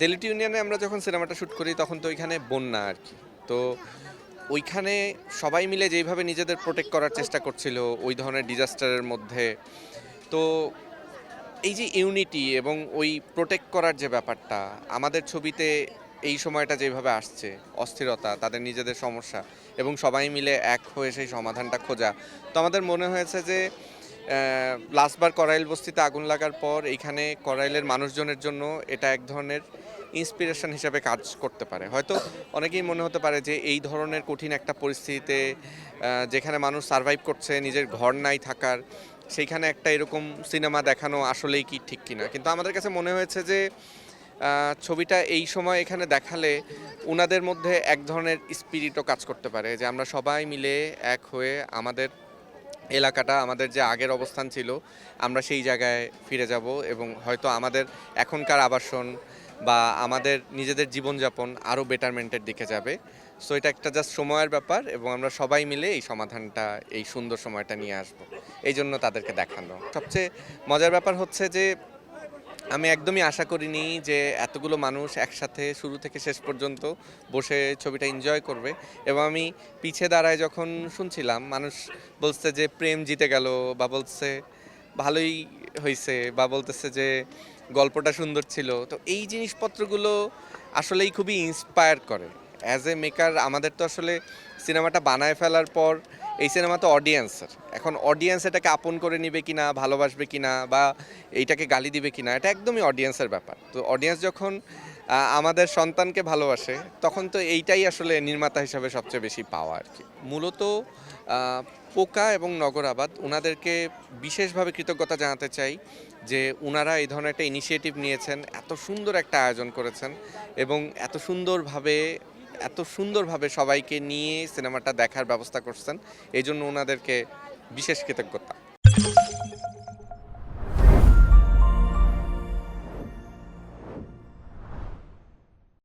Delete ইউনিয়নে আমরা যখন সিনেমাটা শুট করি তখন তো ওইখানে বন্যা আর কি। তো ওইখানে সবাই মিলে যেইভাবে নিজেদের প্রোটেক্ট করার চেষ্টা করছিল ওই ধরনের ডিজাস্টারের মধ্যে, তো এই যে ইউনিটি এবং ওই প্রোটেক্ট করার যে ব্যাপারটা আমাদের ছবিতে এই সময়টা যেভাবে আসছে, অস্থিরতা, তাদের নিজেদের সমস্যা এবং সবাই মিলে এক হয়ে সেই সমাধানটা খোঁজা। তো আমাদের মনে হয়েছে যে লাস্টবার করাইল বস্তিতে আগুন লাগার পর এইখানে করাইলের মানুষজনের জন্য এটা এক ধরনের ইন্সপিরেশন হিসেবে কাজ করতে পারে। হয়তো অনেকেই মনে হতে পারে যে এই ধরনের কঠিন একটা পরিস্থিতিতে যেখানে মানুষ সারভাইভ করছে, নিজের ঘর নাই থাকার, সেইখানে একটা এরকম সিনেমা দেখানো আসলেই কি ঠিক কিনা। কিন্তু আমাদের কাছে মনে হয়েছে যে ছবিটা এই সময় এখানে দেখালে উনাদের মধ্যে এক ধরনের স্পিরিটও কাজ করতে পারে, যে আমরা সবাই মিলে এক হয়ে আমাদের এলাকাটা, আমাদের যে আগের অবস্থান ছিল, আমরা সেই জায়গায় ফিরে যাব এবং হয়তো আমাদের এখনকার আবাসন বা আমাদের নিজেদের জীবনযাপন আরও বেটারমেন্টের দিকে যাবে। সো এটা একটা জাস্ট সময়ের ব্যাপার এবং আমরা সবাই মিলে এই সমাধানটা, এই সুন্দর সময়টা নিয়ে আসব। এই জন্য তাদেরকে দেখানো সবচেয়ে মজার ব্যাপার হচ্ছে যে আমি একদমই আশা করিনি যে এতগুলো মানুষ একসাথে শুরু থেকে শেষ পর্যন্ত বসে ছবিটা এনজয় করবে। এবং আমি পিছে দাঁড়ায় যখন শুনছিলাম, মানুষ বলছে যে প্রেম জিতে গেল, বা বলছে ভালোই হয়েছে, বা বলতেছে যে গল্পটা সুন্দর ছিল। তো এই জিনিসপত্রগুলো আসলেই খুবই ইন্সপায়ার করে। অ্যাজ এ মেকার আমাদের তো আসলে সিনেমাটা বানায় ফেলার পর এই সিনেমা তো অডিয়েন্সের, এখন অডিয়েন্স এটাকে আপন করে নিবে কিনা, ভালোবাসবে কিনা, বা এইটাকে গালি দিবে কিনা, এটা একদমই অডিয়েন্সের ব্যাপার। তো অডিয়েন্স যখন আমাদের সন্তানকে ভালোবাসে, তখন তো এইটাই আসলে নির্মাতা হিসাবে সবচেয়ে বেশি পাওয়া আর কি। মূলত পোকা এবং নগরাবাদ ওনাদেরকে বিশেষভাবে কৃতজ্ঞতা জানাতে চাই যে ওনারা এই ধরনের একটা ইনিশিয়েটিভ নিয়েছেন, এত সুন্দর একটা আয়োজন করেছেন এবং এত সুন্দরভাবে সবাইকে নিয়ে সিনেমাটা দেখার ব্যবস্থা করছেন। এই জন্য ওনাদেরকে বিশেষ কৃতজ্ঞতা।